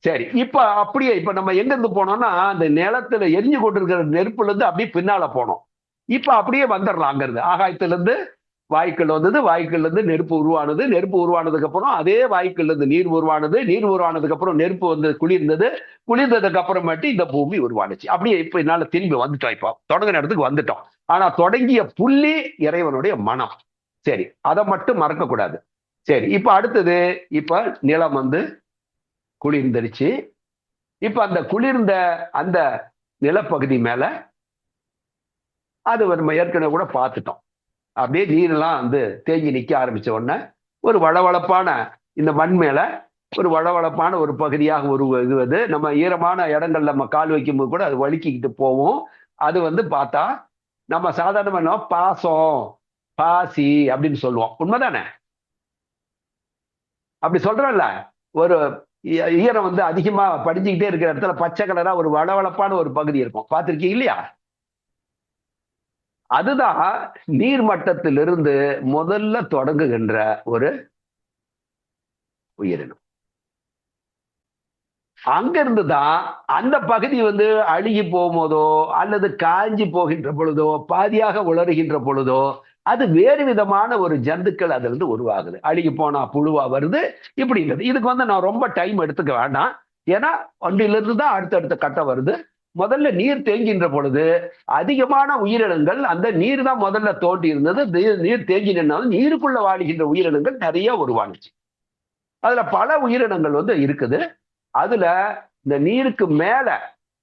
சரி, இப்ப அப்படியே இப்ப நம்ம எங்க இருந்து போனோம்னா அந்த நிலத்துல எரிஞ்சு கொண்டிருக்கிற நெருப்புல இருந்து அப்படியே பின்னால போனோம். இப்ப அப்படியே வந்துடலாம் அங்க இருந்து. ஆகாயத்துல இருந்து வாயுக்கள் வந்தது, வாயுக்கள்ல இருந்து நெருப்பு உருவானது, நெருப்பு உருவானதுக்கு அப்புறம் அதே வாயுக்கள்ல இருந்து நீர் உருவானது, நீர் உருவானதுக்கு அப்புறம் நெருப்பு வந்து குளிர்ந்தது, குளிர்ந்ததுக்கு அப்புறமேட்டு இந்த பூமி உருவானுச்சு. அப்படியே இப்ப என்னால திரும்பி வந்துட்டோம். இப்போ தொடங்கின இடத்துக்கு வந்துட்டோம். ஆனா தொடங்கிய புள்ளி இறைவனுடைய மனம். சரி, அதை மட்டும் மறக்க கூடாது. சரி, இப்ப அடுத்தது, இப்ப நிலம் வந்து குளிர்ந்துருச்சு. இப்ப அந்த குளிர்ந்த அந்த நிலப்பகுதி மேல அது நம்ம ஏற்கனவே கூட பார்த்துட்டோம். அப்படியே நீரெல்லாம் வந்து தேங்கி நிக்க ஆரம்பிச்ச உடனே ஒரு வளவளப்பான இந்த மண் மேல ஒரு வளவளப்பான ஒரு பகுதியாக ஒரு இது வந்து நம்ம ஈரமான இடங்கள்ல நம்ம கால் வைக்கும்போது கூட அது வழுக்கிக்கிட்டு போவோம். அது வந்து பார்த்தா நம்ம சாதாரண பாசம், பாசி அப்படின்னு சொல்லுவோம். உண்மைதானே? அப்படி சொல்றோம்ல. ஒரு ஈரம் வந்து அதிகமா படிஞ்சுக்கிட்டே இருக்கிற இடத்துல பச்சை கலரா ஒரு வளவளப்பான ஒரு பகுதி இருக்கும். பார்த்திருக்கீங்க இல்லையா? அதுதான் நீர்மட்டத்திலிருந்து முதல்ல தொடங்குகின்ற ஒரு உயிரினம். அங்க இருந்துதான் அந்த பகுதி வந்து அழுகி போகும்போதோ அல்லது காஞ்சி போகின்ற பொழுதோ பாதியாக உலருகின்ற பொழுதோ அது வேறு விதமான ஒரு ஜந்துக்கள் அதுல இருந்து உருவாகுது. அழுகி போனா புழுவா வருது. இப்படி இல்லை. இதுக்கு வந்து நான் ரொம்ப டைம் எடுத்துக்க வேண்டாம். ஏன்னா ஒன்றிலிருந்து தான் அடுத்தடுத்த கட்டம் வருது. முதல்ல நீர் தேங்கின்ற பொழுது அதிகமான உயிரினங்கள் அந்த நீர் தான் முதல்ல தோண்டி இருந்தது. நீர் தேங்கி நின்னாலும் நீருக்குள்ள வாழுகின்ற உயிரினங்கள் நிறைய உருவானுச்சு. அதுல பல உயிரினங்கள் வந்து இருக்குது. அதுல இந்த நீருக்கு மேல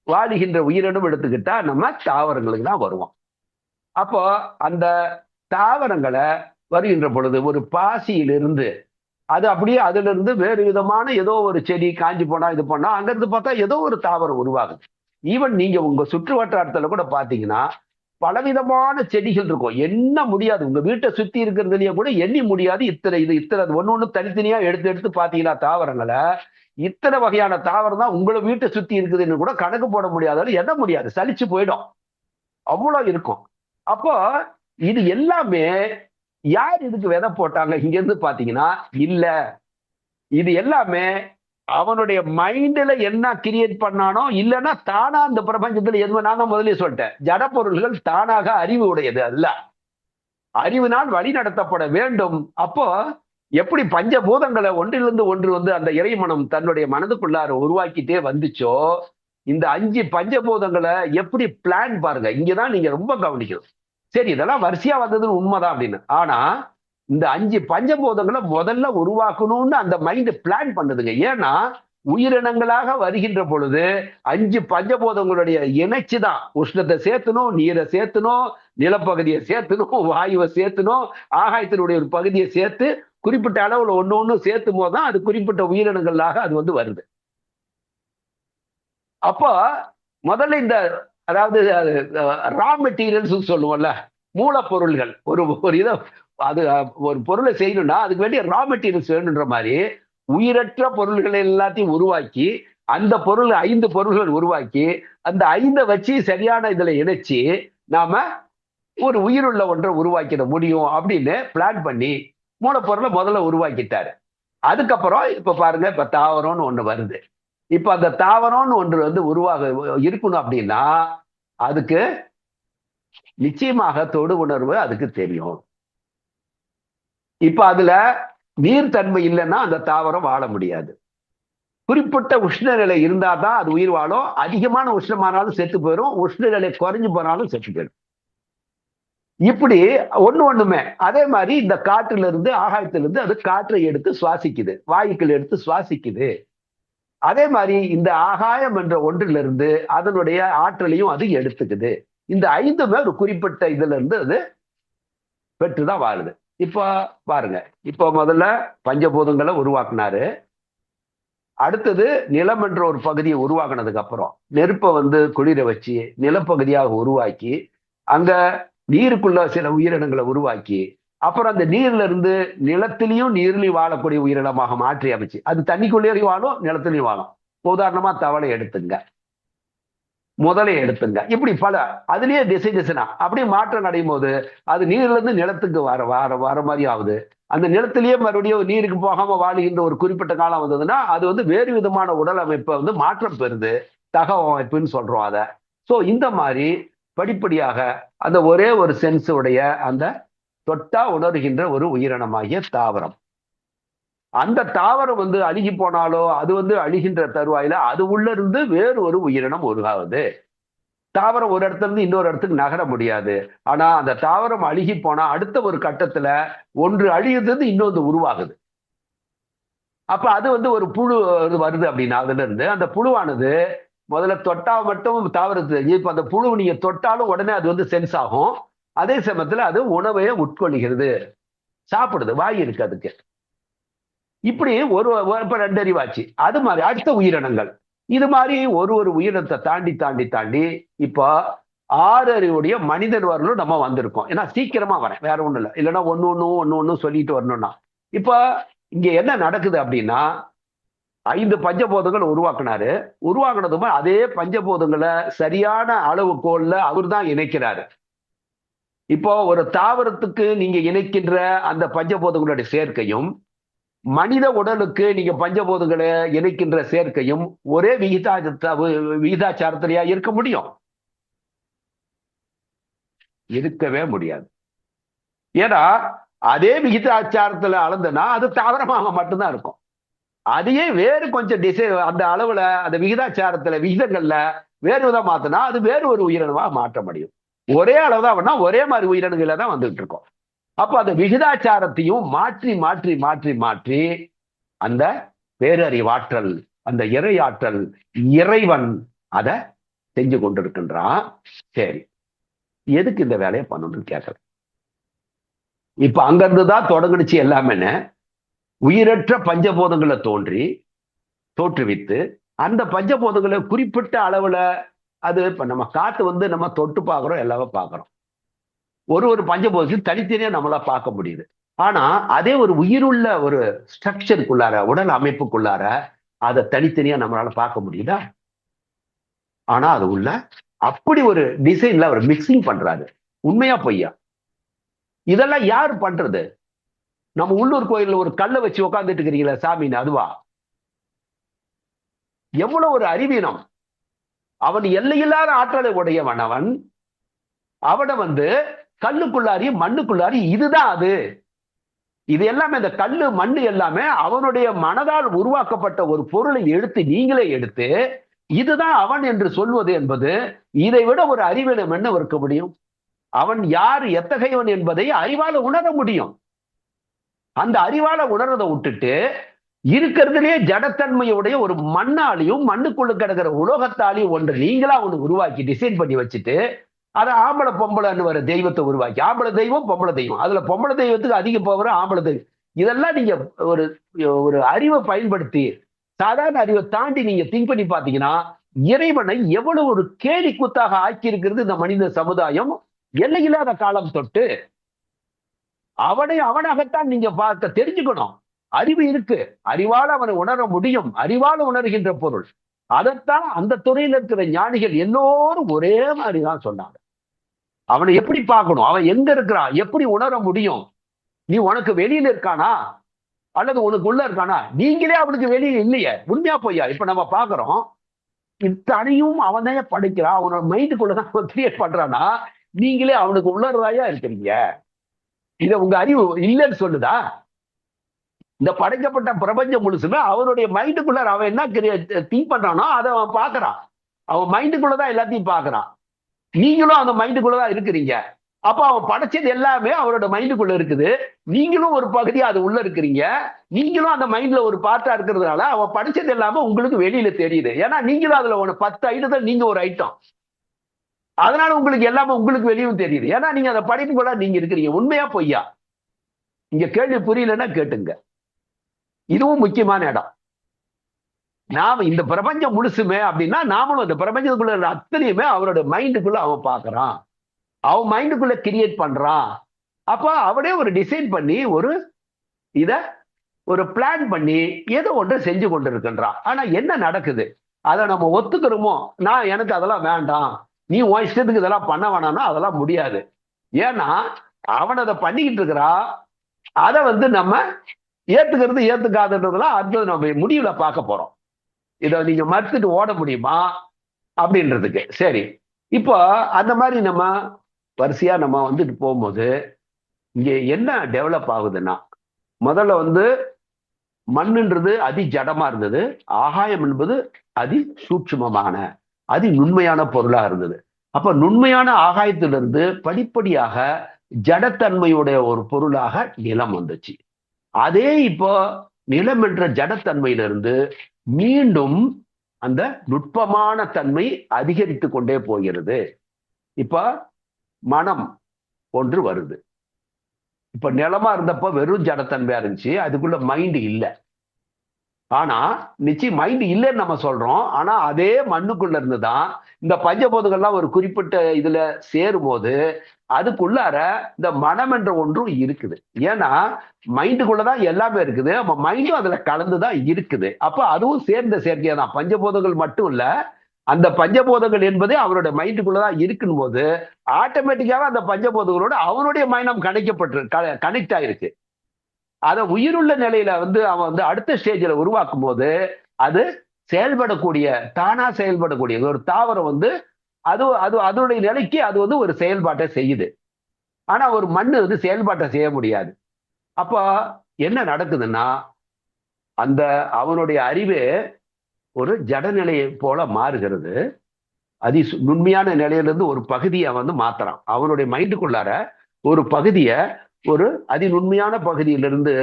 வாழுகின்ற உயிரினம் எடுத்துக்கிட்டா நம்ம தாவரங்களுக்கு தான் வருவோம். அப்போ அந்த தாவரங்களை வருகின்ற பொழுது ஒரு பாசியிலிருந்து அது அப்படியே அதுல இருந்து வேறு விதமான ஏதோ ஒரு செடி காஞ்சி போனா இது பண்ணா அங்கிருந்து பார்த்தா ஏதோ ஒரு தாவரம் உருவாகுது. ஈவன் நீங்க உங்க சுற்று வட்டாரத்துல கூட பாத்தீங்கன்னா பலவிதமான செடிகள் இருக்கும். என்ன முடியாது, உங்க வீட்டை சுத்தி இருக்கிறதுலயே கூட எண்ணி முடியாது. இத்தனை இது இத்தனை ஒன்னு ஒண்ணு தனித்தனியா எடுத்து எடுத்து பாத்தீங்கன்னா தாவரங்களை இத்தனை வகையான தாவரம் தான் உங்களை வீட்டை சுத்தி இருக்குதுன்னு கூட கணக்கு போட முடியாத எண்ண முடியாது. சலிச்சு போயிடும். அவ்வளவு இருக்கும். அப்போ இது எல்லாமே யார் இதுக்கு விதை போட்டாங்க இங்க இருந்து பாத்தீங்கன்னா இல்ல, இது எல்லாமே அவனுடைய மைண்ட்ல என்ன கிரியேட் பண்ணானோ இல்லைன்னா தானா அந்த பிரபஞ்சத்துல எதுவும் நான் தான் முதலே சொல்லிட்டேன். ஜட பொருள்கள் தானாக அறிவு உடையது அல்ல, அறிவினால் வழி நடத்தப்பட வேண்டும். அப்போ எப்படி பஞ்சபூதங்களை ஒன்றிலிருந்து ஒன்று வந்து அந்த இறைமனம் தன்னுடைய மனதுக்குள்ளார உருவாக்கிட்டே வந்துச்சோ இந்த 5 பஞ்சபூதங்களை எப்படி பிளான் பாருங்க. இங்கதான் நீங்க ரொம்ப கவனிக்கணும். சரி, இதெல்லாம் வரிசையா வந்ததுன்னு உண்மைதான் அப்படின்னு. ஆனா இந்த 5 பஞ்சபூதங்களை முதல்ல உருவாக்கணும்னு அந்த மைண்ட் பிளான் பண்ணுதுங்க. ஏன்னா உயிரினங்களாக வருகின்ற பொழுது 5 பஞ்சபூதங்களுடைய இணைச்சுதான் உஷ்ணத்தை சேர்த்தணும், நீரை சேர்த்தணும், நிலப்பகுதியை சேர்த்தணும், வாயுவை சேர்த்தணும், ஆகாயத்தினுடைய ஒரு பகுதியை சேர்த்து குறிப்பிட்ட அளவுல ஒண்ணு ஒண்ணு சேர்த்தும் போதுதான் அது குறிப்பிட்ட உயிரினங்களாக அது வந்து வருது. அப்போ முதல்ல இந்த அதாவது ரா மெட்டீரியல்ஸ் சொல்லுவோம்ல, மூலப்பொருள்கள் ஒரு ஒரு இதை அது ஒரு பொருளை செய்யணும்னா அதுக்கு வேண்டிய ரா மெட்டீரியல்ஸ் வேணுன்ற மாதிரி உயிரற்ற பொருள்களை எல்லாத்தையும் உருவாக்கி அந்த பொருள் 5 பொருள்கள் உருவாக்கி அந்த 5 வச்சு சரியான இதுல இணைச்சு நாம ஒரு உயிருள்ள ஒன்றை உருவாக்கிட முடியும் அப்படின்னு பிளான் பண்ணி மூலப்பொருளை முதல்ல உருவாக்கிட்டாரு. அதுக்கப்புறம் இப்ப பாருங்க, இப்ப தாவரம்னு ஒண்ணு வருது. இப்ப அந்த தாவரம்னு ஒன்று வந்து உருவாக இருக்கணும் அப்படின்னா அதுக்கு நிச்சயமாக தொடு உணர்வு அதுக்கு தெரியும். இப்ப அதுல நீர்த்தன்மை இல்லைன்னா அந்த தாவரம் வாழ முடியாது. குறிப்பிட்ட உஷ்ணநிலை இருந்தா தான் அது உயிர் வாழும். அதிகமான உஷ்ணமானாலும் செத்து போயிடும், உஷ்ணநிலை குறைஞ்சு போனாலும் செத்து போயிடும். இப்படி ஒண்ணுமே அதே மாதிரி இந்த காற்றுல இருந்து ஆகாயத்திலிருந்து அது காற்றை எடுத்து சுவாசிக்குது, வாயுக்கள் எடுத்து சுவாசிக்குது. அதே மாதிரி இந்த ஆகாயம் என்ற ஒன்றிலிருந்து அதனுடைய ஆற்றலையும் அது எடுத்துக்குது. இந்த 5மே ஒரு குறிப்பிட்ட இதுல இருந்து அது பெற்றுதான் வாழுது. இப்ப பாருங்க, இப்ப முதல்ல பஞ்சபூதங்களை உருவாக்குனாரு. அடுத்தது நிலம் என்ற ஒரு பகுதியை உருவாக்குனதுக்கு அப்புறம் நெருப்பை வந்து குளிர வச்சு நிலப்பகுதியாக உருவாக்கி அங்க நீருக்குள்ள சில உயிரினங்களை உருவாக்கி அப்புறம் அந்த நீர்ல இருந்து நிலத்திலையும் நீர்லையும் வாழக்கூடிய உயிரினமாக மாற்றி அமைச்சு அது தண்ணிக்குள்ளேயும் வாழும் நிலத்திலையும் வாழும். உதாரணமா தவளை எடுத்துங்க. முதலை எடுத்துங்க. இப்படி பல அதுலயே டிசைனா அப்படியே மாற்றம் அடையும் போது அது நீர்ல இருந்து நிலத்துக்கு வர வர வர மாதிரி ஆகுது. அந்த நிலத்திலேயே மறுபடியும் நீருக்கு போகாம வாழுகின்ற ஒரு குறிப்பிட்ட காலம் வந்ததுன்னா அது வந்து வேறு விதமான உடல் அமைப்பை வந்து மாற்றம் பெறுது. தகவமைப்புன்னு சொல்றோம் அதை. சோ இந்த மாதிரி படிப்படியாக அந்த ஒரே ஒரு சென்ஸ் உடைய அந்த தொட்டா உணர்கின்ற ஒரு உயிரினமாகிய தாவரம். அந்த தாவரம் வந்து அழுகி போனாலோ அது வந்து அழிகின்ற தருவாயில அது உள்ள இருந்து வேறு ஒரு உயிரினம் உருவாகுது. தாவரம் ஒரு இடத்துல இருந்து இன்னொரு இடத்துக்கு நகர முடியாது. ஆனா அந்த தாவரம் அழுகி போனா அடுத்த ஒரு கட்டத்துல ஒன்று அழியுது இன்னொன்று உருவாகுது. அப்ப அது வந்து ஒரு புழு வருது அப்படின்னா அதுல இருந்து அந்த புழுவானது முதல்ல தொட்டா மட்டும் தாவரத்து இப்ப அந்த புழு நீங்க தொட்டாலும் உடனே அது வந்து சென்ஸ் ஆகும். அதே சமயத்துல அது உணவையே உட்கொள்கிறது, சாப்பிடுது, வாய் இருக்கு அதுக்கு. இப்படி ஒரு இப்ப 2 அறிவாச்சு. அது மாதிரி அடுத்த உயிரினங்கள் இது மாதிரி ஒரு ஒரு உயிரினத்தை தாண்டி தாண்டி தாண்டி இப்போ 6 அறிவுடைய மனிதன் வரலும் நம்ம வந்திருக்கோம். ஏன்னா சீக்கிரமா வரேன், வேற ஒண்ணும் இல்லை. இல்லைன்னா ஒண்ணு சொல்லிட்டு வரணும்னா இப்ப இங்க என்ன நடக்குது அப்படின்னா 5 பஞ்சபூதங்கள் உருவாக்குனாரு. உருவாக்குனதுமே அதே பஞ்சபூதங்களை சரியான அளவுகோல்ல அவர் தான் இணைக்கிறாரு. இப்போ ஒரு தாவரத்துக்கு நீங்க இணைக்கின்ற அந்த பஞ்சபூதங்களுடைய சேர்க்கையும் மனித உடலுக்கு நீங்க பஞ்சபூதங்களை இணைக்கின்ற சேர்க்கையும் ஒரே விகிதாச்சாரத்திலேயா இருக்க முடியும்? இருக்கவே முடியாது. ஏன்னா அதே விகிதாச்சாரத்துல அளந்துனா அது தாவரமாக மட்டும்தான் இருக்கும். அதையே வேறு கொஞ்சம் அந்த அளவுல அந்த விகிதாச்சாரத்துல விகிதங்கள்ல வேறு விதம் மாத்தினா அது வேறு ஒரு உயிரினமா மாற்ற முடியும். ஒரே அளவுதான் ஒரே மாதிரி உயிரினங்கள தான் வந்துட்டு இருக்கோம். அப்ப அந்த விகிதாச்சாரத்தையும் மாற்றி மாற்றி மாற்றி மாற்றி அந்த பேரறிவாற்றல், அந்த இறையாற்றல், இறைவன் அதை செஞ்சு கொண்டிருக்கின்றான். சரி, எதுக்கு இந்த வேலையை பண்ணணும்னு கேட்கல. இப்ப அங்க இருந்துதான் தொடங்குனுச்சு எல்லாமே. உயிரற்ற பஞ்சபூதங்களை தோற்றுவித்து அந்த பஞ்சபூதங்களை குறிப்பிட்ட அளவுல அது இப்ப நம்ம காத்து வந்து நம்ம தொட்டு பார்க்கிறோம், எல்லாமே பார்க்கிறோம். ஒரு பஞ்சபூதத்தையும் தனித்தனியா நம்மளா பார்க்க முடியுது. ஆனா அதே ஒரு உயிருள்ள ஒரு ஸ்ட்ரக்சருக்குள்ளார உடல் அமைப்புக்குள்ளார அதை தனித்தனியா நம்மளால பார்க்க முடியுதா? ஆனா அது உள்ள அப்படி ஒரு டிசைன்ல அவர் மிக்சிங் பண்றாரு. உண்மையா பொய்யா? இதெல்லாம் யாரு பண்றது? நம்ம உள்ளூர் கோயில்ல ஒரு கல்லை வச்சு உட்கார்ந்துட்டு இருக்கிறீங்களா சாமின்னு, அதுவா? எவ்வளவு ஒரு அறிவீனம்! அவன் எல்லையில்லாத ஆற்றலை உடையவன். அவனை வந்து கல்லுக்குள்ளாரி மண்ணுக்குள்ளாரி இதுதான் அது. இது எல்லாமே இந்த கல்லு மண்ணு எல்லாமே அவனுடைய மனதால் உருவாக்கப்பட்ட ஒரு பொருளை நீங்களே எடுத்து இதுதான் அவன் என்று சொல்வது என்பது இதை விட ஒரு அறிவினம் என்ன இருக்க முடியும்? அவன் யார், எத்தகையவன் என்பதை அறிவால உணர முடியும். அந்த அறிவால உணர்றதை விட்டுட்டு இருக்கிறதுலே ஜடத்தன்மையுடைய ஒரு மண்ணாலையும் மண்ணுக்குள்ள கிடக்கிற உலோகத்தாலையும் ஒன்று நீங்களா ஒன்று உருவாக்கி டிசைன் பண்ணி வச்சுட்டு அதை ஆம்பளை பொம்பளைன்னு வர தெய்வத்தை உருவாக்கி, ஆம்பளை தெய்வம் பொம்பளை தெய்வம், அதுல பொம்பளை தெய்வத்துக்கு அதிக பவர் ஆம்பளை தெய்வம். இதெல்லாம் நீங்க ஒரு ஒரு அறிவை பயன்படுத்தி சாதாரண அறிவை தாண்டி நீங்க திங்க் பண்ணி பாத்தீங்கன்னா இறைவனை எவ்வளவு ஒரு கேலி கூத்தாக ஆக்கி இருக்கிறது இந்த மனித சமுதாயம். எல்லையில்லாத காலம் தொட்டு அவனை அவனாகத்தான் நீங்க பார்க்க தெரிஞ்சுக்கணும். அறிவு இருக்கு, அறிவால் அவனை உணர முடியும், அறிவால் உணர்கின்ற பொருள். அதைத்தான் அந்த துறையில் இருக்கிற ஞானிகள் எல்லோரும் ஒரே மாதிரிதான் சொன்னாங்க. அவனை எப்படி பார்க்கணும், அவன் எங்க இருக்கிறான், எப்படி உணர முடியும்? நீ உனக்கு வெளியில இருக்கானா அல்லது உனக்கு உள்ள இருக்கானா? நீங்களே அவனுக்கு வெளியே இல்லையே. உண்மையா பொய்யா? இப்ப நம்ம பாக்குறோம் இத்தனையும் அவனே படிக்கிறான், அவனோட மைண்டுக்குள்ளதான் கிரியேட் பண்றானா, நீங்களே அவனுக்கு உள்ளதாயா இருக்கிறீங்க. இத உங்க அறிவு இல்லைன்னு சொல்லுதா? இந்த படைக்கப்பட்ட பிரபஞ்சம் முழுசுமே அவனுடைய மைண்டுக்குள்ள அவன் என்ன திங்க் பண்றானோ அதை அவன் பாக்குறான். அவன் மைண்டுக்குள்ளதான் எல்லாத்தையும் பாக்குறான். நீங்களும் அந்த மைண்டுக்குள்ளதான் இருக்கிறீங்க. அப்ப அவன் படைச்சது எல்லாமே அவரோட மைண்டுக்குள்ள இருக்குது. நீங்களும் ஒரு பகுதியா அது உள்ள இருக்கிறீங்க. நீங்களும் அந்த மைண்ட்ல ஒரு பார்ட்டா இருக்கிறதுனால அவன் படைச்சது எல்லாமே உங்களுக்கு வெளியில தெரியுது. ஏன்னா நீங்களும் அதுல 10 ஐட்டத்தை நீங்க ஒரு ஐட்டம். அதனால உங்களுக்கு எல்லாமே உங்களுக்கு வெளியும் தெரியுது. ஏன்னா நீங்க அந்த படைப்புக்குள்ள நீங்க இருக்கிறீங்க. உண்மையா பொய்யா? இங்க கேள்வி புரியலன்னா கேட்டுங்க. இதுவும் முக்கியமான இடம். நாம இந்த பிரபஞ்சம் முழுசுமே அப்படின்னா நாமளும் இந்த பிரபஞ்சத்துக்குள்ள அத்தனையுமே அவரோட மைண்டுக்குள்ள அவன் பாக்குறான், அவன் மைண்டுக்குள்ள கிரியேட் பண்றான். அப்ப அவனே ஒரு டிசைன் பண்ணி ஒரு பிளான் பண்ணி ஏதோ ஒன்று செஞ்சு கொண்டிருக்கின்றான். ஆனா என்ன நடக்குது? அதை நம்ம ஒத்துக்கிறோமோ, நான் எனக்கு அதெல்லாம் வேண்டாம், நீ உன் இஷ்டத்துக்கு இதெல்லாம் பண்ண வேணாம்னா அதெல்லாம் முடியாது. ஏன்னா அவன் அதை பண்ணிக்கிட்டு இருக்கிறா, அதை வந்து நம்ம ஏத்துக்கிறது ஏத்துக்காதுன்றதுலாம் அடுத்தது நம்ம முடிவுல பார்க்க போறோம். இதை நீங்க மறுத்துட்டு ஓட முடியுமா அப்படின்றதுக்கு. சரி, இப்போ அந்த மாதிரி நம்ம வரிசையா நம்ம வந்துட்டு போகும்போது இங்க என்ன டெவலப் ஆகுதுன்னா, முதல்ல வந்து மண்ணுன்றது அதி ஜடமா இருந்தது, ஆகாயம் என்பது அதி சூட்சுமமான அதி நுண்மையான பொருளா இருந்தது. அப்ப நுண்மையான ஆகாயத்திலிருந்து படிப்படியாக ஜடத்தன்மையுடைய ஒரு பொருளாக நிலம் வந்துச்சு. அதே இப்போ நிலம் என்ற ஜடத்தன்மையிலிருந்து மீண்டும் அந்த நுட்பமான தன்மை அதிகரித்து கொண்டே போகிறது. இப்ப மனம் ஒன்று வருது. இப்ப நிலமா இருந்தப்ப வெறும் ஜடத்தன்மையா இருந்துச்சு, அதுக்குள்ள மைண்ட் இல்ல. ஆனா நிச்சயம் மைண்ட் இல்லைன்னு நம்ம சொல்றோம். ஆனா அதே மண்ணுக்குள்ள இருந்துதான் இந்த பஞ்சபூதங்கள்லாம் ஒரு குறிப்பிட்ட இதுல சேரும் போது அதுக்குள்ளார இந்த மனம் என்ற ஒன்றும் இருக்குது. ஏன்னா மைண்டுக்குள்ளதான் எல்லாமே இருக்குது, நம்ம மைண்டும் அதுல கலந்துதான் இருக்குது. அப்ப அதுவும் சேர்ந்த சேர்க்கையா தான், பஞ்சபூதங்கள் மட்டும் இல்ல, அந்த பஞ்சபூதங்கள் என்பது அவருடைய மைண்டுக்குள்ளதான் இருக்கும் போது ஆட்டோமேட்டிக்காக அந்த பஞ்சபூதங்களோட அவருடைய மைனம் கனெக்ட் ஆயிருக்கு. அதை உயிருள்ள நிலையில வந்து அவன் வந்து அடுத்த ஸ்டேஜ்ல உருவாக்கும் போது அது செயல்படக்கூடிய, தானா செயல்படக்கூடிய ஒரு தாவரம் வந்து அது அது அதனுடைய நிலைக்கு அது வந்து ஒரு செயல்பாட்டை செய்யுது. ஆனா ஒரு மண்ணு வந்து செயல்பாட்டை செய்ய முடியாது. அப்ப என்ன நடக்குதுன்னா, அந்த அவனுடைய அறிவே ஒரு ஜடநிலையை போல மாறுகிறது. நுண்மையான நிலையிலிருந்து ஒரு பகுதியை வந்து மாத்துறான். அவனுடைய மைண்டுக்குள்ளார ஒரு பகுதியை ஒரு நுண்மையான பகுதியிலிருந்து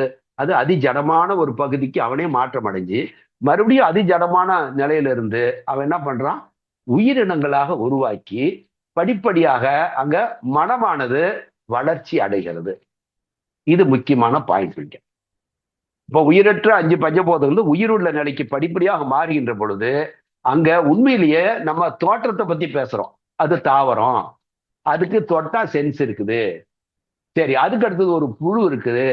அது அதிஜடமான ஒரு பகுதிக்கு அவனே மாற்றம் அடைஞ்சு மறுபடியும் அதிஜடமான நிலையிலிருந்து அவன் என்ன பண்றான், உயிரினங்களாக உருவாக்கி படிப்படியாக அங்க மனமானது வளர்ச்சி அடைகிறது. இது முக்கியமான பாயிண்ட். இப்ப உயிரற்ற 5 பஞ்சபூதங்கள் உயிருள்ள நிலைக்கு படிப்படியாக மாறுகின்ற பொழுது அங்க உண்மையிலேயே நம்ம தோற்றத்தை பத்தி பேசுறோம். அது தாவரம், அதுக்கு தொட்டா சென்ஸ் இருக்குது. சரி, அதுக்கு அடுத்தது ஒரு புழு இருக்குது,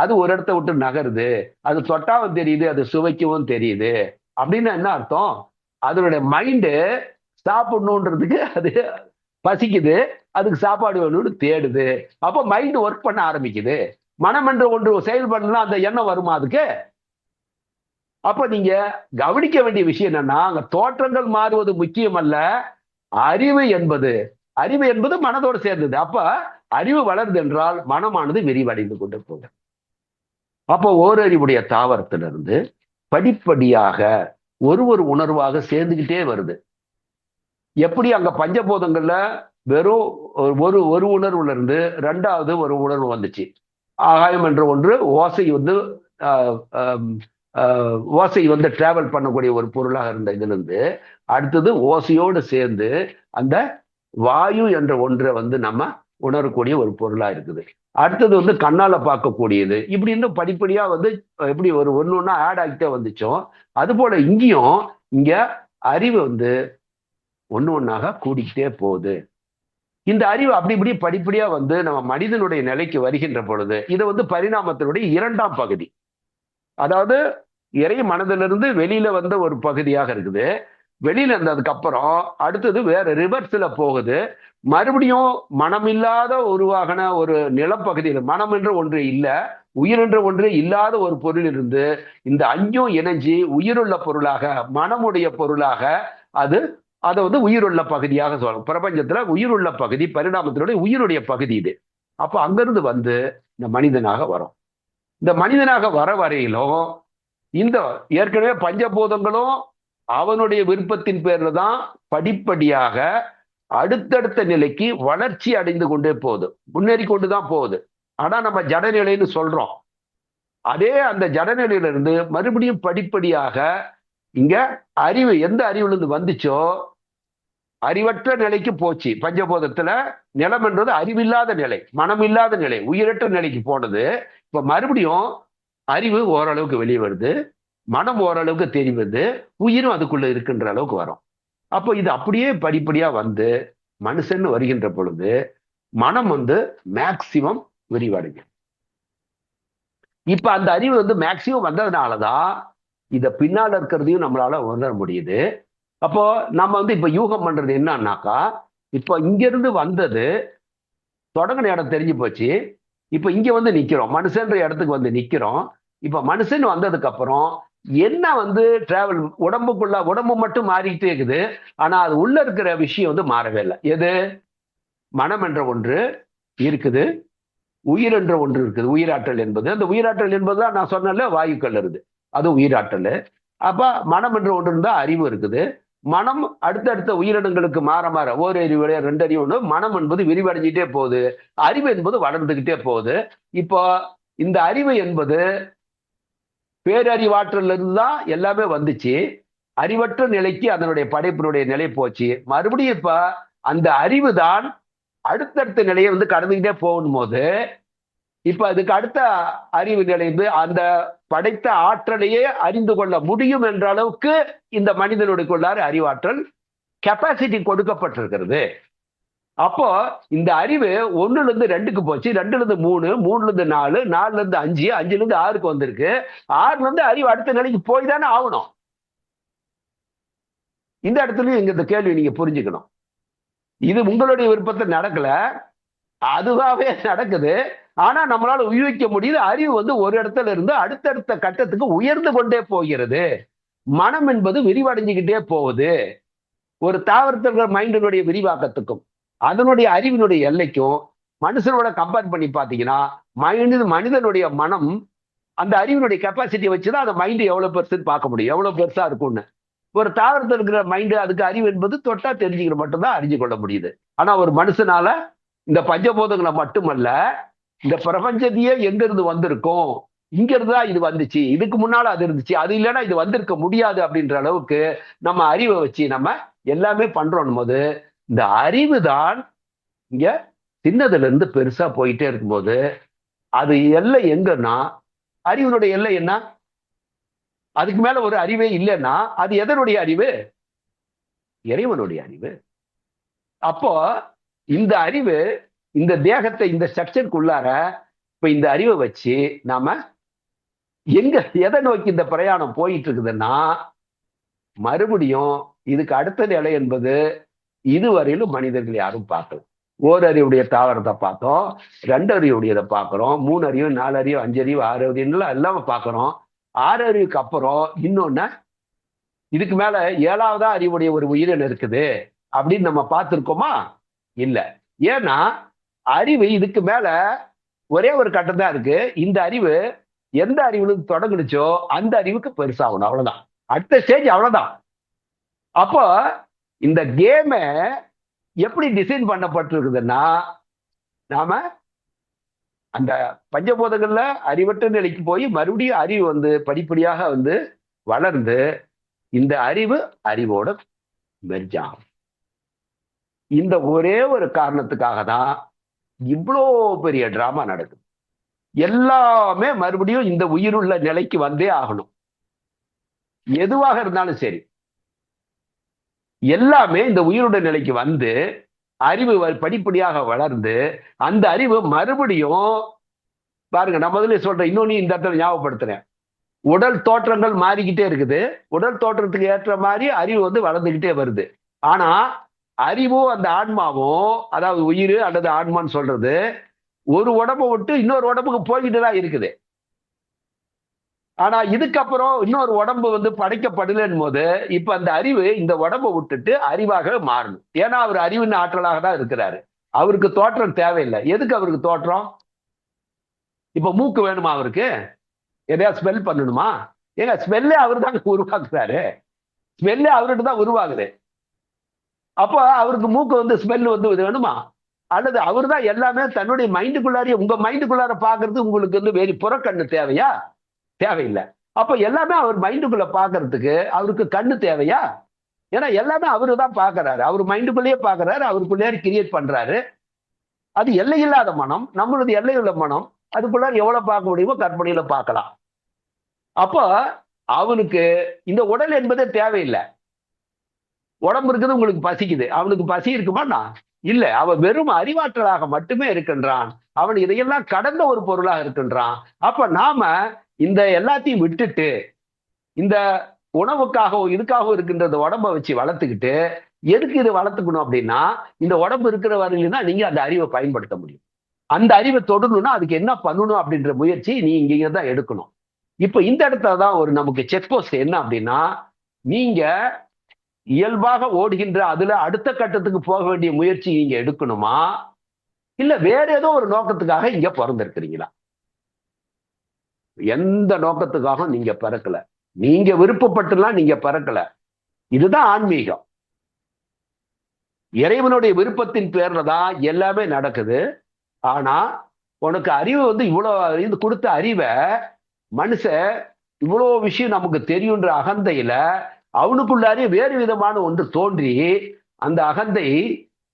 அது ஒரு இடத்த விட்டு நகருது, அது தொட்டாவும் தெரியுது, அது சுவைக்கவும் தெரியுது. அப்படின்னு என்ன அர்த்தம், அதனுடைய மைண்டு சாப்பிடணுன்றதுக்கு அது பசிக்குது, அதுக்கு சாப்பாடு வேணும்னு தேடுது. அப்ப மைண்ட் ஒர்க் பண்ண ஆரம்பிக்குது. மனம் என்ற ஒன்று செயல்படணும்னா அந்த எண்ணம் வருமா அதுக்கு? அப்ப நீங்க கவனிக்க வேண்டிய விஷயம் என்னன்னா, அங்க தோற்றங்கள் மாறுவது முக்கியம் அல்ல, அறிவு என்பது அறிவு என்பது மனதோடு சேர்ந்தது. அப்ப அறிவு வளர்ந்து என்றால் மனமானது விரிவடைந்து கொண்டு போகும். அப்போ ஓரறிவுடைய தாவரத்திலிருந்து படிப்படியாக ஒரு உணர்வாக சேர்ந்துகிட்டே வருது. எப்படி அங்க பஞ்சபூதங்கள்ல வெறும் ஒரு உணர்வுல இருந்து 2வது ஒரு உணர்வு வந்துச்சு. ஆகாயம் என்ற ஒன்று ஓசை வந்து ஓசை வந்து டிராவல் பண்ணக்கூடிய ஒரு பொருளாக இருந்த இதுல இருந்து அடுத்தது ஓசையோடு சேர்ந்து அந்த வாயு என்ற ஒன்றை வந்து நம்ம உணரக்கூடிய ஒரு பொருளா இருக்குது. அடுத்தது வந்து கண்ணால பார்க்கக்கூடியது. இப்படி இன்னும் படிப்படியா வந்து எப்படி ஒரு ஒண்ணு ஆட் ஆகிட்டே வந்துச்சோம். அது போல இங்கேயும் இங்க அறிவு வந்து ஒண்ணாக கூடிக்கிட்டே போகுது. இந்த அறிவு அப்படி இப்படி படிப்படியா வந்து நம்ம மனிதனுடைய நிலைக்கு வருகின்ற பொழுது இது வந்து பரிணாமத்தினுடைய 2ஆம் பகுதி. அதாவது இறை மனதிலிருந்து வெளியில வந்த ஒரு பகுதியாக இருக்குது. வெளியில இருந்ததுக்கு அப்புறம் அடுத்தது வேற ரிவர்ஸ்ல போகுது. மறுபடியும் மனமில்லாத உருவாகின ஒரு நிலப்பகுதியில் மனம் என்ற ஒன்று இல்ல, உயிர் என்ற ஒன்று இல்லாத ஒரு பொருள் இருந்து இந்த 5ம் இணைஞ்சு உயிருள்ள பொருளாக, மனமுடைய பொருளாக அது அதை வந்து உயிருள்ள பகுதியாக சொல்லணும். பிரபஞ்சத்துல உயிருள்ள பகுதி, பரிணாமத்தினுடைய உயிருடைய பகுதி இது. அப்ப அங்கிருந்து வந்து இந்த மனிதனாக வரும். இந்த மனிதனாக வர வரையிலும் இந்த ஏற்கனவே பஞ்சபூதங்களும் அவனுடைய விருப்பத்தின் பேர்ல தான் படிப்படியாக அடுத்தடுத்த நிலைக்கு வளர்ச்சி அடைந்து கொண்டே போகுது, முன்னேறி கொண்டுதான் போகுது. ஆனா நம்ம ஜடநிலைன்னு சொல்றோம். அதே அந்த ஜடநிலையிலிருந்து மறுபடியும் படிப்படியாக இங்க அறிவு எந்த அறிவுல இருந்து வந்துச்சோ அறிவற்ற நிலைக்கு போச்சு. பஞ்சபூதத்துல நிலம் என்றது அறிவில்லாத நிலை, மனம் இல்லாத நிலை, உயிரற்ற நிலைக்கு போனது. இப்ப மறுபடியும் அறிவு ஓரளவுக்கு வெளியே வருது, மனம் ஓரளவுக்கு தெரிவது, உயிரும் அதுக்குள்ள இருக்கின்ற அளவுக்கு வரும். அப்போ இது அப்படியே படிப்படியா வந்து மனுஷன் வருகின்ற பொழுது மனம் வந்து மேக்சிமம் விரிவடைங்க. இப்ப அந்த அறிவு வந்து மேக்சிமம் வந்ததுனாலதான் இத பின்னால இருக்கிறதையும் நம்மளால உணர முடியுது. அப்போ நம்ம வந்து இப்ப யூகம் பண்றது என்னன்னாக்கா, இப்போ இங்க இருந்து வந்தது தொடங்கின இடம் தெரிஞ்சு போச்சு. இப்ப இங்க வந்து நிக்கிறோம். மனுஷன்ற இடத்துக்கு வந்து நிக்கிறோம். இப்ப மனுஷன் வந்ததுக்கு அப்புறம் என்ன வந்து டிராவல் உடம்புக்குள்ள உடம்பு மட்டும் மாறிக்கிட்டே இருக்குது. ஆனா அது உள்ள இருக்கிற விஷயம் வந்து மாறவே இல்லை. எது? மனம் என்ற ஒன்று இருக்குது. உயிர் என்ற ஒன்று இருக்குது. உயிராற்றல் என்பது. அந்த உயிராற்றல் என்பதுதான் நான் சொன்னேன்ல வாயுக்கள் இருக்குது. அது உயிராற்றல். அப்ப மனம் என்ற ஒன்று இருந்தா அறிவு இருக்குது. மனம் அடுத்தடுத்த உயிரினங்களுக்கு மாற மாற ஓர் அறிவு, ரெண்டு அறிவு மனம் என்பது விரிவடைஞ்சிட்டே போகுது. அறிவு என்பது வளர்ந்துகிட்டே போகுது. இப்போ இந்த அறிவு என்பது பேரறிவாற்றல் இருந்து தான் எல்லாமே வந்துச்சு. அறிவற்ற நிலைக்கு அதனுடைய படைப்பினுடைய நிலை போச்சு. மறுபடியும் இப்ப அந்த அறிவு தான் அடுத்தடுத்த நிலையை வந்து கடந்துகிட்டே போகும் போது இப்ப அதுக்கு அடுத்த அறிவு நிலை அந்த படைத்த ஆற்றலையே அறிந்து கொள்ள முடியும் என்ற அளவுக்கு இந்த மனிதனுடையக்குள்ளார அறிவாற்றல் கெப்பாசிட்டி கொடுக்கப்பட்டிருக்கிறது. அப்போ இந்த அறிவு ஒண்ணுல இருந்து ரெண்டுக்கு போச்சு, ரெண்டுல இருந்து மூணு, மூணுல இருந்து நாலு, நாலுல இருந்து அஞ்சு, அஞ்சுல இருந்து ஆறுக்கு வந்திருக்கு. ஆறுல இருந்து அறிவு அடுத்த நிலைக்கு போய் தானே ஆகணும். இந்த இடத்துலயும் இந்த கேள்வி நீங்க புரிஞ்சுக்கணும். இது உங்களுடைய விருப்பத்தை நடக்கல, அதுவாகவே நடக்குது. ஆனா நம்மளால ஊகிக்க முடியுது. அறிவு வந்து ஒரு இடத்துல இருந்து அடுத்தடுத்த கட்டத்துக்கு உயர்ந்து கொண்டே போகிறது. மனம் என்பது விரிவடைஞ்சுக்கிட்டே போகுது. ஒரு தாவரத்திற்கு மைண்டினுடைய விரிவாக்கத்துக்கும் அதனுடைய அறிவினுடைய எல்லைக்கும் மனுஷனோட கம்பேர் பண்ணி பாத்தீங்கன்னா மனிதனுடைய மனம் அந்த அறிவினுடைய கெப்பாசிட்டியை வச்சுதான் அந்த மைண்ட் எவ்வளவு பெருசுன்னு பார்க்க முடியும், எவ்வளவு பெருசா இருக்கும்னு. ஒரு தாவரத்தில் இருக்கிற மைண்டு அதுக்கு அறிவு என்பது தொட்டா தெரிஞ்சுக்கிற மட்டும்தான் அறிஞ்சு கொள்ள முடியுது. ஆனா ஒரு மனுஷனால இந்த பஞ்சபூதங்களை மட்டுமல்ல, இந்த பிரபஞ்சத்தையே எங்க இருந்து வந்திருக்கும், இங்க இருந்துதான் இது வந்துச்சு, இதுக்கு முன்னால அது இருந்துச்சு, அது இல்லைன்னா இது வந்திருக்க முடியாது அப்படின்ற அளவுக்கு நம்ம அறிவை வச்சு நம்ம எல்லாமே பண்றோம் போது இந்த அறிவு தான் இங்க சின்னதுல இருந்து பெருசா போயிட்டே இருக்கும்போது அது எல்லை எங்கன்னா அறிவினுடைய எல்லை என்ன? அதுக்கு மேல ஒரு அறிவே இல்லைன்னா அது எதனுடைய அறிவு? இறைவனுடைய அறிவு. அப்போ இந்த அறிவு இந்த தேகத்தை இந்த ஸ்ட்ரக்சருக்குள்ளார இப்ப இந்த அறிவை வச்சு நாம எங்க எதை நோக்கி இந்த பிரயாணம் போயிட்டு இருக்குதுன்னா மறுபடியும் இதுக்கு அடுத்த நிலை என்பது இதுவரையிலும் மனிதர்கள் யாரும் பார்க்கல. ஓரறிவுடைய தாவரத்தை பார்த்தோம், ரெண்டு அறிவுடையதை பார்க்கிறோம், மூணு அறிவு, நாலு அறிவு, அஞ்சு அறிவு, ஆறு அறிவு எல்லாம் பார்க்கிறோம். ஆறு அறிவுக்கு அப்புறம் இன்னொன்னு இதுக்கு மேல ஏழாவதா அறிவுடைய ஒரு உயிரினம் இருக்குது அப்படின்னு நம்ம பார்த்திருக்கோமா? இல்ல. ஏன்னா அறிவு இதுக்கு மேல ஒரே ஒரு கட்டம் தான் இருக்கு. இந்த அறிவு எந்த அறிவுல தொடங்குனுச்சோ அந்த அறிவுக்கு பெருசாகணும், அவ்வளவுதான். அடுத்த ஸ்டேஜ் அவ்வளவுதான். அப்போ இந்த கேம எப்படி டிசைன் பண்ணப்பட்டிருக்குதுன்னா நாம அந்த பஞ்சபூதங்கள்ல அறிவற்ற நிலைக்கு போய் மறுபடியும் அறிவு வந்து படிப்படியாக வந்து வளர்ந்து இந்த அறிவு அறிவோட மெர்ஜ் ஆகும். இந்த ஒரே ஒரு காரணத்துக்காக தான் இவ்வளோ பெரிய டிராமா நடக்குது. எல்லாமே மறுபடியும் இந்த உயிருள்ள நிலைக்கு வந்தே ஆகணும். எதுவாக இருந்தாலும் சரி, எல்லாமே இந்த உயிருள்ள நிலைக்கு வந்து அறிவு படிப்படியாக வளர்ந்து அந்த அறிவு மறுபடியும் பாருங்க, நான் முதல்ல சொல்றேன், இன்னொன்னு இந்த இடத்துல ஞாபகப்படுத்துறேன். உடல் தோற்றங்கள் மாறிக்கிட்டே இருக்குது. உடல் தோற்றத்துக்கு ஏற்ற மாதிரி அறிவு வந்து வளர்ந்துகிட்டே வருது. ஆனா அறிவும் அந்த ஆன்மாவும், அதாவது உயிர் அல்லது ஆன்மான்னு சொல்றது, ஒரு உடம்பை விட்டு இன்னொரு உடம்புக்கு போய்கிட்டு தான் இருக்குது. ஆனா இதுக்கப்புறம் இன்னொரு உடம்பு வந்து படைக்கப்படலன்னு போது இப்ப அந்த அறிவு இந்த உடம்பை விட்டுட்டு அறிவாக மாறணும். ஏன்னா அவர் அறிவின் ஆற்றலாக தான் இருக்கிறாரு. அவருக்கு தோற்றம் தேவையில்லை. எதுக்கு அவருக்கு தோற்றம்? இப்ப மூக்கு வேணுமா அவருக்கு? எதையாவது ஸ்மெல் பண்ணணுமா? ஏங்க ஸ்மெல்லே அவரு தான் உருவாக்குறாரு. ஸ்மெல்லே அவர்கிட்ட தான் உருவாகுது. அப்போ அவருக்கு மூக்கு வந்து ஸ்மெல் வந்து இது வேணுமா? அல்லது அவர் தான் எல்லாமே தன்னுடைய மைண்டுக்குள்ளாரியே உங்க மைண்டுக்குள்ளார பாக்குறது உங்களுக்கு வந்து வேறு புறக்கண்ணு தேவையா? தேவையில்லை. அப்ப எல்லாமே அவர் மைண்டுக்குள்ள பாக்குறதுக்கு அவருக்கு கண்ணு தேவையா? ஏன்னா எல்லாமே அவரு தான் பாக்குறாரு. அவர் மைண்டுக்குள்ளேயே பாக்குறாரு, அவருக்குள்ளேயே கிரியேட் பண்றாரு. அது எல்லையில்லாத மனம், நம்மளது எல்லையுள்ள மனம். அதுக்குள்ள எவ்வளவு பார்க்க முடியுமோ கற்பனையில பார்க்கலாம். அப்போ அவனுக்கு இந்த உடல் என்பதே தேவையில்லை. உடம்பு இருக்குது, உங்களுக்கு பசிக்குது, அவனுக்கு பசி இருக்குமாண்ணா? இல்ல. அவன் வெறும் அறிவாற்றலாக மட்டுமே இருக்கின்றான். அவன் இதையெல்லாம் கடந்த ஒரு பொருளாக இருக்கின்றான். அப்ப நாம இந்த எல்லாத்தையும் விட்டுட்டு இந்த உணவுக்காகவும் இதுக்காகவும் இருக்கின்ற உடம்ப வச்சு வளர்த்துக்கிட்டு எதுக்கு இது வளர்த்துக்கணும் அப்படின்னா இந்த உடம்பு இருக்கிற வரையிலும் தான் நீங்க அந்த அறிவை பயன்படுத்த முடியும். அந்த அறிவை தொடரணும்னா அதுக்கு என்ன பண்ணணும் அப்படின்ற முயற்சி நீ இங்க தான் எடுக்கணும். இப்ப இந்த இடத்துல தான் ஒரு நமக்கு செக் போஸ்ட் என்ன அப்படின்னா, நீங்க இயல்பாக ஓடுகின்ற அதுல அடுத்த கட்டத்துக்கு போக வேண்டிய முயற்சி நீங்க எடுக்கணுமா, இல்ல வேற ஏதோ ஒரு நோக்கத்துக்காக இங்க பிறந்திருக்கிறீங்களா? எந்த நோக்கத்துக்காக நீங்க பிறக்கல. நீங்க விருப்பப்பட்டுலாம் நீங்க பிறக்கல. இதுதான் ஆன்மீகம். இறைவனுடைய விருப்பத்தின் பேர்ல தான் எல்லாமே நடக்குது. ஆனா உனக்கு அறிவு இவ்வளவு இது கொடுத்த அறிவை மனுஷன் இவ்வளவு விஷயம் நமக்கு தெரியுன்ற அகந்தையில அவனுக்குள்ளாரே வேறு விதமான ஒன்று தோன்றி அந்த அகந்தை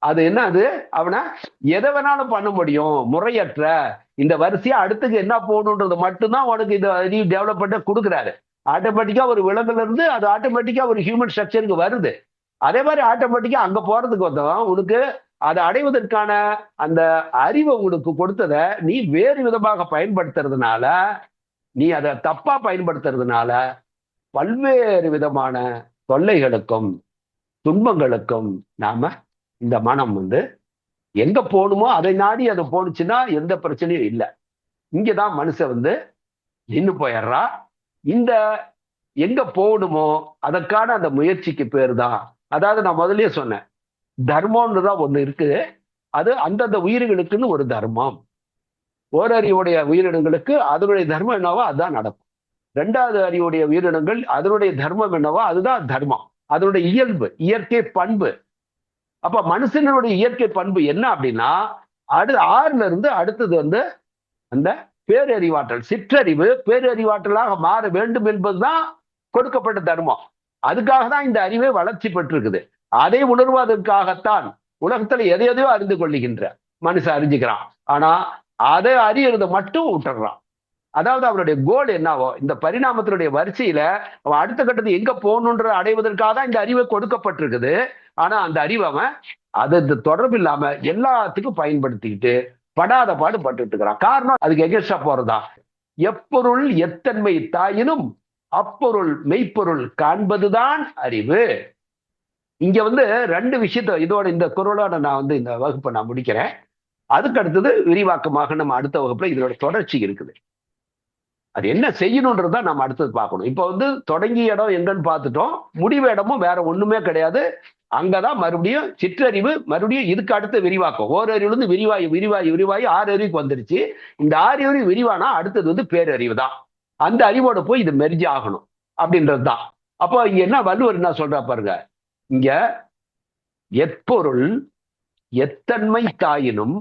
அது என்ன அது அவனை எதை வேணாலும் பண்ண முடியும், முறையற்ற இந்த வரிசையா அடுத்துக்கு என்ன போகணுன்றது மட்டும்தான் உனக்கு இந்த அறிவு டெவலப் பண்ண கொடுக்குறாரு. ஆட்டோமேட்டிக்கா ஒரு விலங்குல இருந்து அது ஆட்டோமேட்டிக்கா ஒரு ஹியூமன் ஸ்ட்ரக்சருக்கு வருது. அதே மாதிரி ஆட்டோமேட்டிக்கா அங்க போறதுக்கு வந்தோம் உனக்கு அதை அடைவதற்கான அந்த அறிவை உனக்கு கொடுத்ததை நீ வேறு விதமாக பயன்படுத்துறதுனால, நீ அதை தப்பா பயன்படுத்துறதுனால பல்வேறு விதமான தொல்லைகளுக்கும் துன்பங்களுக்கும் நாம இந்த மனம் எங்க போகணுமோ அதை நாடி அது போனுச்சுன்னா எந்த பிரச்சனையும் இல்லை. இங்கதான் மனுஷன் நின்னு போயிடுறா. இந்த எங்க போகணுமோ அதற்கான அந்த முயற்சிக்கு பேர் தான், அதாவது நான் முதல்லயே சொன்னேன், தர்மம்னு தான் ஒண்ணு இருக்கு. அது அந்தந்த உயிர்களுக்குன்னு ஒரு தர்மம். ஓரறிவுடைய உயிரினங்களுக்கு அதனுடைய தர்மம் என்னவோ அதுதான் நடக்கும். இரண்டாவது அறிவுடைய உயிரினங்கள் அதனுடைய தர்மம் என்னவோ அதுதான் தர்மம், அதனுடைய இயல்பு, இயற்கை பண்பு. அப்ப மனுஷனுடைய இயற்கை பண்பு என்ன அப்படின்னா, ஆறுல இருந்து அடுத்தது அந்த பேரறிவாற்றல், சிற்றறிவு பேரறிவாற்றலாக மாற வேண்டும் என்பதுதான் கொடுக்கப்பட்ட தர்மம். அதுக்காக தான் இந்த அறிவை வளர்ச்சி பெற்றிருக்குது. அதை உணர்வதற்காகத்தான் உலகத்துல எதையோ அறிந்து கொள்ளுகின்ற மனுஷன் அறிஞ்சுக்கிறான். ஆனா அதை அறியறத மட்டும் விட்டுறான். அதாவது அவனுடைய கோல் என்னவோ இந்த பரிணாமத்தினுடைய வரிசையில அவன் அடுத்த கட்டத்தை எங்க போகணுன்ற அடைவதற்காக தான் இந்த அறிவை கொடுக்கப்பட்டிருக்குது. ஆனா அந்த அறிவை அவன் அது தொடர்பு இல்லாம எல்லாத்துக்கும் பயன்படுத்திக்கிட்டு படாத பாடு பட்டுட்டு இருக்கிறான். காரணம் அதுக்கு எகென்ஸ்டா போறதா. எப்பொருள் எத்தன்மை தாயினும் அப்பொருள் மெய்ப்பொருள் காண்பதுதான் அறிவு. இங்க ரெண்டு விஷயத்த இதோட இந்த குரலோட நான் இந்த வகுப்பை நான் முடிக்கிறேன். அதுக்கு அடுத்தது விரிவாக்கமாக நம்ம அடுத்த வகுப்புல இதோட தொடர்ச்சி இருக்குது. அது என்ன செய்யணும்ன்றதான் நம்ம அடுத்தது பார்க்கணும். இப்ப தொடங்கிய இடம் எங்கன்னு பார்த்துட்டோம், முடிவு இடமும் வேற ஒண்ணுமே கிடையாது. அங்கதான் மறுபடியும் சிற்றறிவு, மறுபடியும் இதுக்கு அடுத்த விரிவாக்கம். ஓரறிவுல இருந்து விரிவாயி விரிவாயி விரிவாயி 6 அறிவுக்கு வந்துருச்சு. இந்த 6 அறிவு விரிவானா அடுத்தது பேரறிவு தான். அந்த அறிவோட போய் இது மெர்ஜ் ஆகணும் அப்படின்றது தான். அப்போ இங்க என்ன வள்ளுவர் என்ன சொல்றா பாருங்க, இங்க எப்பொருள் எத்தன்மை தாயினும்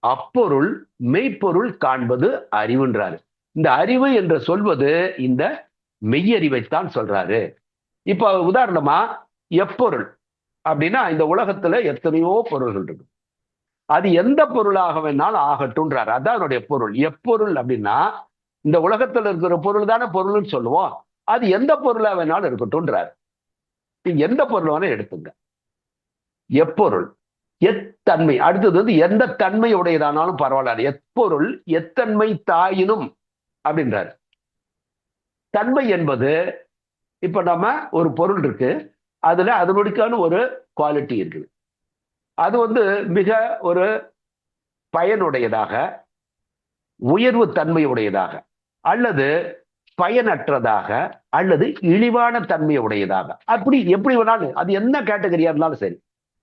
அப்பொருள் மெய்ப்பொருள் காண்பது அறிவுன்றாரு. இந்த அறிவு என்று சொல்வது இந்த மெய்யறிவைத்தான் சொல்றாரு. இப்ப உதாரணமா எப்பொருள் அப்படின்னா இந்த உலகத்துல எத்தனையோ பொருள்கள் இருக்கு, அது எந்த பொருளாக வேணாலும் ஆகட்டும்ன்றாரு. அதான் அதனுடைய பொருள். எப்பொருள் அப்படின்னா இந்த உலகத்துல இருக்கிற பொருள் தானே பொருள்னு சொல்லுவோம், அது எந்த பொருளா வேணாலும் இருக்கட்டும்ன்றாரு. எந்த பொருள் வேணா எடுத்துங்க. எப்பொருள் எத்தன்மை, அடுத்தது எந்த தன்மை உடையதானாலும் பரவாயில்ல, எப்பொருள் எத்தன்மை தாயினும் அப்படின்றாரு. தன்மை என்பது இப்ப நம்ம ஒரு பொருள் இருக்கு, அதுல அதனுடையக்கான ஒரு குவாலிட்டி இருக்குது. அது மிக ஒரு பயனுடையதாக, உயர்வு தன்மையுடையதாக, அல்லது பயனற்றதாக, அல்லது இழிவான தன்மையுடையதாக, அப்படி எப்படி வேணாலும் அது என்ன கேட்டகரியா இருந்தாலும் சரி,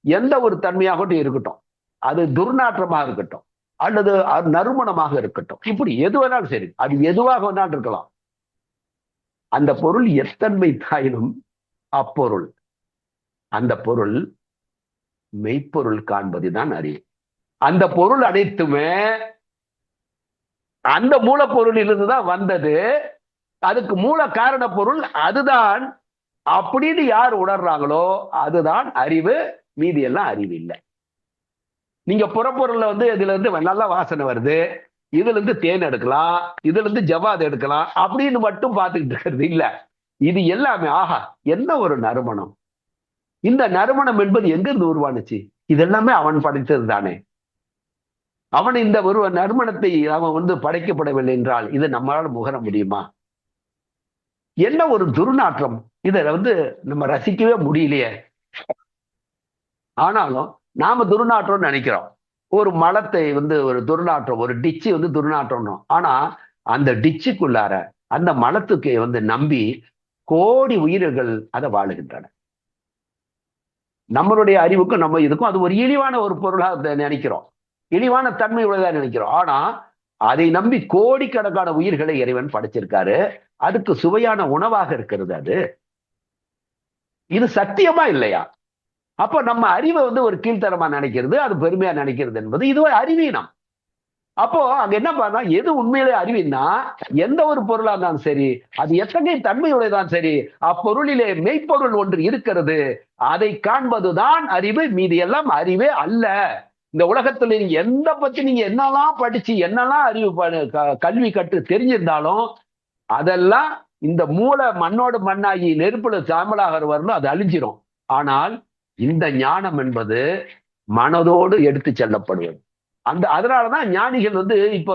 எந்த ஒரு தன்மையாகட்டும் இருக்கட்டும், அது துர்நாற்றமாக இருக்கட்டும் அல்லது நறுமணமாக இருக்கட்டும், இப்படி எது வேணாலும் சரி, அது எதுவாக வேணாலும் இருக்கலாம். அந்த பொருள் எத்தன்மை தாயினும் அப்பொருள், அந்த பொருள் மெய்ப்பொருள் காண்பதுதான் அறிவு. அந்த பொருள் அனைத்துமே அந்த மூலப்பொருளில் இருந்துதான் வந்தது. அதுக்கு மூல காரண பொருள் அதுதான் அப்படின்னு யார் உணர்றாங்களோ அதுதான் அறிவு. மீதி எல்லாம் அறிவு இல்லை. நீங்க புறப்பொருள்ல இதுல இருந்து நல்லா வாசனை வருது, இதுல இருந்து தேன் எடுக்கலாம், இதுல இருந்து ஜவாது எடுக்கலாம் அப்படின்னு மட்டும் பார்த்துக்கிட்டு இருக்கிறது இல்ல. இது எல்லாமே ஆஹா என்ன ஒரு நறுமணம், இந்த நறுமணம் என்பது எங்க இருந்து உருவானுச்சு, இது எல்லாமே அவன் படைத்தது தானே. அவன் இந்த ஒரு நறுமணத்தை அவன் படைக்கப்படவில்லை என்றால் இது நம்மளால முகர முடியுமா? என்ன ஒரு துர்நாற்றம்! இதை வந்து நம்ம ரசிக்கவே முடியலையே. ஆனாலும் நாம துர்நாற்றம் நினைக்கிறோம். ஒரு மலத்தை வந்து ஒரு துர்நாற்றம், ஒரு டிச்சு வந்து துர்நாற்றம். ஆனா அந்த டிச்சுக்குள்ளார அந்த மலத்துக்கு வந்து நம்பி கோடி உயிர்கள் அதை வாழுகின்றன. நம்மளுடைய அறிவுக்கும் நம்ம இதுக்கும் அது ஒரு இழிவான ஒரு பொருளா நினைக்கிறோம். இழிவான தன்மை உள்ளதா நினைக்கிறோம். ஆனா அதை நம்பி கோடிக்கணக்கான உயிர்களை இறைவன் படைச்சிருக்காரு. அதுக்கு சுவையான உணவாக இருக்கிறது அது. இது சத்தியமா இல்லையா? அப்ப நம்ம அறிவை வந்து ஒரு கீழ்த்தரமா நினைக்கிறது, அது பெருமையா நினைக்கிறது என்பது இது ஒரு அறிவீனம். அப்போ அங்க என்ன பண்ணா, எது உண்மையிலே அறிவின்னா, எந்த ஒரு பொருளா இருந்தாலும் சரி, அது எத்தகைய தன்மையுடையதான் சரி, அப்பொருளிலே மெய்ப்பொருள் ஒன்று இருக்கிறது. அதை காண்பதுதான் அறிவு. மீதி எல்லாம் அறிவே அல்ல. இந்த உலகத்துல நீங்க எந்த பத்தி நீங்க என்னெல்லாம் படிச்சு, என்னெல்லாம் அறிவு கல்வி கற்று தெரிஞ்சிருந்தாலும், அதெல்லாம் இந்த மூளை மண்ணோடு மண்ணாகி நெருப்புல சாம்பலாகிற வரலும் அது அழிஞ்சிரும். ஆனால் இந்த ஞானம் என்பது மனதோடு எடுத்து செல்லப்படுவது. அதனாலதான் ஞானிகள் வந்து இப்ப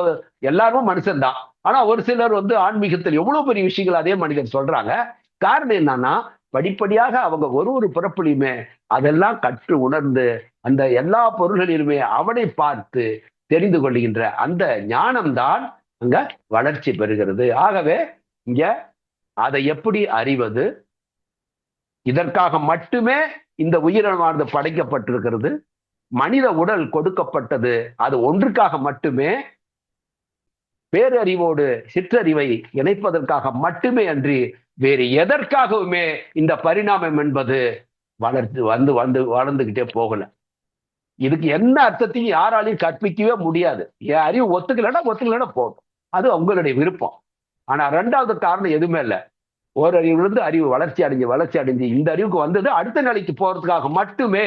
எல்லாரும் மனுஷன் தான். ஆனா ஒரு சிலர் வந்து ஆன்மீகத்தில் எவ்வளவு பெரிய விஷயங்கள் அதே மனிதன் சொல்றாங்க. காரணம் என்னன்னா, படிப்படியாக அவங்க ஒரு பிறப்புலையுமே அதெல்லாம் கற்று உணர்ந்து அந்த எல்லா பொருள்களிலுமே அவனை பார்த்து தெரிந்து கொள்கின்ற அந்த ஞானம்தான் அங்க வளர்ச்சி பெறுகிறது. ஆகவே இங்க அதை எப்படி அறிவது? இதற்காக மட்டுமே இந்த உயிரினமானது படைக்கப்பட்டிருக்கிறது. மனித உடல் கொடுக்கப்பட்டது அது ஒன்றுக்காக மட்டுமே, பேரறிவோடு சிற்றறிவை இணைப்பதற்காக மட்டுமே அன்றி வேறு எதற்காகவுமே இந்த பரிணாமம் என்பது வளர்ந்துகிட்டே போகல. இதுக்கு என்ன அர்த்தத்தையும் யாராலையும் கற்பிக்கவே முடியாது. என் அறிவு ஒத்துக்கலன்னா போகும். அது உங்களுடைய விருப்பம். ஆனா 2வது காரணம் எதுவுமே இல்லை. ஓரறிவிலிருந்து அறிவு வளர்ச்சி அடைஞ்சு இந்த அறிவுக்கு வந்தது அடுத்த நிலைக்கு போறதுக்காக மட்டுமே.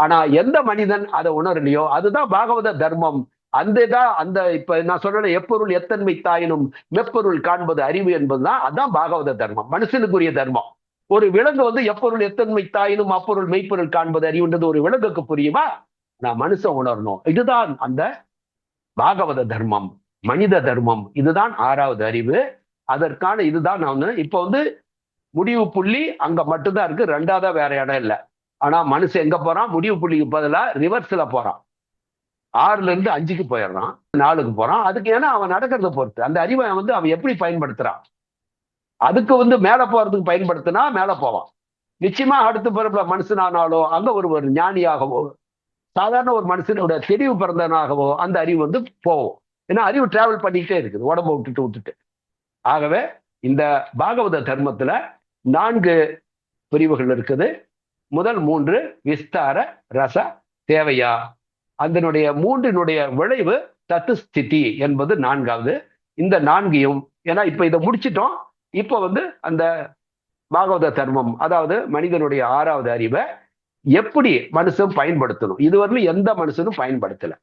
ஆனா எந்த மனிதன் அதை உணரலையோ அதுதான் பாகவத தர்மம். அந்த இப்ப நான் சொல்றேன், எப்பொருள் எத்தன்மை தாயினும் மெப்பொருள் காண்பது அறிவு என்பதுதான் அதான் பாகவத தர்மம், மனுஷனுக்குரிய தர்மம். ஒரு விலங்கு வந்து எப்பொருள் எத்தன்மை தாயினும் அப்பொருள் மெய்ப்பொருள் காண்பது அறிவுன்றது ஒரு விலங்குக்கு புரியுமா? நான் மனுஷன் உணரணும். இதுதான் அந்த பாகவத தர்மம், மனித தர்மம். இதுதான் 6வது அறிவு. அதற்கான இதுதான் நான் இப்ப வந்து முடிவு புள்ளி அங்க மட்டும்தான் இருக்கு. 2வதா வேற இடம் இல்லை. ஆனா மனுஷன் எங்க போறான்? முடிவு புள்ளிக்கு பதிலா ரிவர்ஸ்ல போறான். 6ல இருந்து 5க்கு போயிடுறான், 4க்கு போறான். அதுக்கு ஏன்னா அவன் நடக்கிறத பொறுத்து அந்த அறிவை வந்து அவன் எப்படி பயன்படுத்துறான். அதுக்கு வந்து மேல போறதுக்கு பயன்படுத்தினா மேல போவான். நிச்சயமா அடுத்த பிறப்புல மனுஷனானாலோ அங்க ஒரு ஞானியாகவோ சாதாரண ஒரு மனுஷனோட தெளிவு பிறந்தனாகவோ அந்த அறிவு வந்து போவோம். ஏன்னா அறிவு டிராவல் பண்ணிக்கிட்டே இருக்குது உடம்ப விட்டுட்டு. ஆகவே இந்த பாகவத தர்மத்துல 4 பிரிவுகள் இருக்குது. முதல் 3 விஸ்தார, ரச, தேவையா. அதனுடைய 3னுடைய விளைவு தத்து ஸ்திதி என்பது 4வது. இந்த 4ஐயும் ஏன்னா இப்ப இதை முடிச்சிட்டோம். இப்ப வந்து அந்த பாகவத தர்மம், அதாவது மனிதனுடைய 6வது அறிவை எப்படி மனுஷன் பயன்படுத்தணும், இதுவரையிலும் எந்த மனுஷனும் பயன்படுத்தல.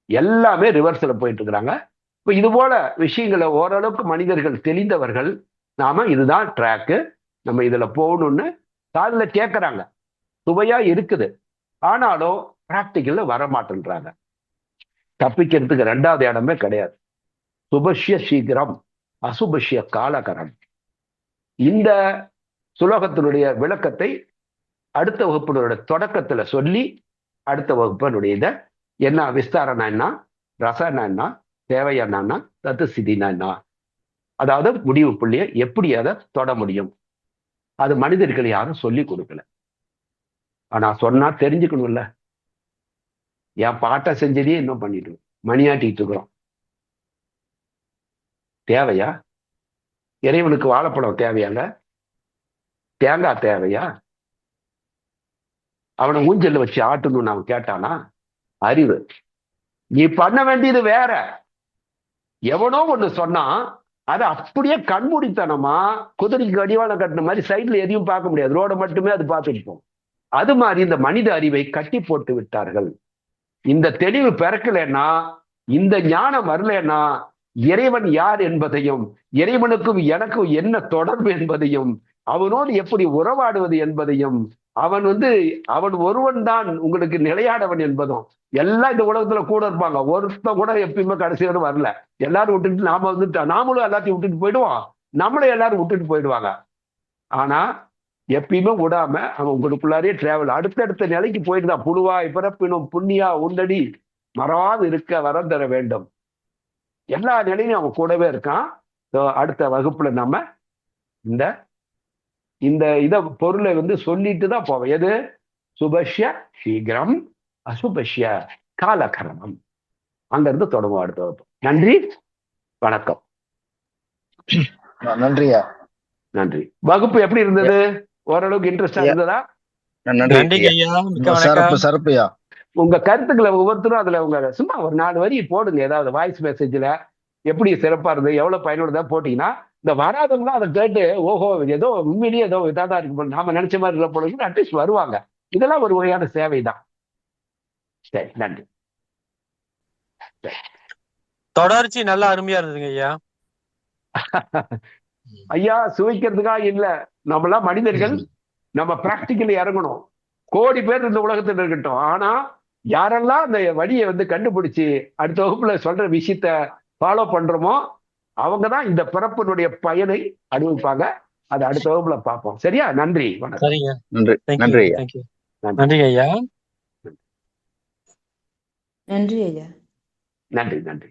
எல்லாமே ரிவர்ஸ்ல போயிட்டு இருக்கிறாங்க. இப்ப இது போல விஷயங்களை ஓரளவுக்கு மனிதர்கள் தெளிந்தவர்கள், நாம இதுதான் ட்ராக்கு, நம்ம இதுல போகணும்னு காதுல கேட்கறாங்க. சுவையா இருக்குது. ஆனாலும் பிராக்டிக்கல்ல வரமாட்டேன்றாங்க. தப்பிக்கிறதுக்கு 2வது இடமே கிடையாது. சுபஷ்ய சீக்கிரம், அசுபஷ்ய காலகரம். இந்த சுலோகத்தினுடைய விளக்கத்தை அடுத்த வகுப்பினுடைய தொடக்கத்துல சொல்லி, அடுத்த வகுப்பினுடைய இதை என்ன விஸ்தாரம்னா என்ன, ரசனா என்ன, தேவையானா, தத்து ஸ்திதினா என்ன, அதாவது முடிவு புள்ளிய எப்படி அதை தொட முடியும், அது மனிதர்கள் யாரும் சொல்லி கொடுக்கல. ஆனா சொன்னா தெரிஞ்சுக்கணும்ல. என் பாட்டை செஞ்சதே இன்னும் பண்ணிட்டு மணியாட்டிட்டு இருக்கிறோம். தேவையா? இறைவனுக்கு வாழைப்பழம் தேவையாங்க? தேங்காய் தேவையா? அவனை ஊஞ்சல்ல வச்சு ஆட்டணும்னு அவன் கேட்டானா? அறிவு. நீ பண்ண வேண்டியது வேற. எவனோ ஒண்ணு சொன்னா அதை அப்படியே கண்மூடித்தனமா குதிரைக்கு அடிவாளம் கட்டின மாதிரி சைட்ல எதையும் பார்க்க முடியாது, ரோட மட்டுமே அது பார்த்துட்டு போகும். அது மாதிரி இந்த மனித அறிவை கட்டி போட்டு விட்டார்கள். இந்த தெளிவு பிறக்கலைன்னா, இந்த ஞானம் வரலன்னா, இறைவன் யார் என்பதையும் இறைவனுக்கும் எனக்கும் என்ன தொடர்பு என்பதையும் அவனோடு எப்படி உறவாடுவது என்பதையும் அவன் ஒருவன் தான் உங்களுக்கு நிலையாடவன் என்பதும் எல்லாம் இந்த உலகத்துல கூட இருப்பாங்க. ஒருத்த கூட எப்பயுமே கடைசியோடு வரல. எல்லாரும் விட்டுட்டு நாம நாமளும் எல்லாத்தையும் விட்டுட்டு போயிடுவோம். நம்மளை எல்லாரும் விட்டுட்டு போயிடுவாங்க. ஆனா எப்பயுமே விடாம அவன் உங்களுக்குள்ளாரே டிராவல் அடுத்தடுத்த நிலைக்கு போயிட்டுதான். புழுவாய் பிறப்பினும் புண்ணியா உண்டடி மறவாது இருக்க வரம் தர வேண்டும். எல்லா நிலையிலும் அவன் கூடவே இருக்கான். அடுத்த வகுப்புல நம்ம இந்த இந்த இத பொருளை சொல்லிட்டு தான் போவோம். எது? சுபஷ்ய சீக்கிரம், அசுபஷ்ய காலகரணம். அங்கிருந்து தொடங்குவோம் அடுத்த வகுப்பு. நன்றி, வணக்கம். நன்றியா. நன்றி. வகுப்பு எப்படி இருந்தது? ஓரளவுக்கு இன்ட்ரெஸ்டா இருந்ததா? சிறப்புயா. உங்க கருத்துக்களை ஒவ்வொருத்தரும் அதுல உங்க சும்மா ஒரு 4 வரி போடுங்க. ஏதாவது வாய்ஸ் மெசேஜ்ல எப்படி சிறப்பா இருந்தது, எவ்வளவு பயனுள்ளதா போட்டீங்கன்னா இந்த வராதவங்களாம் அதை கேட்டு ஓஹோ ஏதோ உண்மையிலேயே ஏதோ இதாக இருக்கு நாம நினைச்ச மாதிரி இல்லை போல அட்லீஸ்ட் வருவாங்க. இதெல்லாம் ஒரு வகையான சேவை தான். சரி, நன்றி. தொடர்ச்சி நல்லா அருமையா இருந்ததுங்க ஐயா. ஐயா சுவைக்கிறதுக்காக இல்ல, நம்மளாம் மனிதர்கள், நம்ம பிராக்டிக்கலி இறங்கணும். கோடி பேர் இந்த உலகத்தில் இருக்கட்டும். ஆனா யாரெல்லாம் அந்த வழியை கண்டுபிடிச்சு அடுத்த வகுப்புல சொல்ற விஷயத்த ஃபாலோ பண்றோமோ அவங்கதான் இந்த பிறப்பினுடைய பயனை அனுபவிப்பாங்க. அதை அடுத்த வகுப்புல பார்ப்போம். சரியா? நன்றி, வணக்கம். நன்றி, நன்றி ஐயா. நன்றி ஐயா. நன்றி, நன்றி.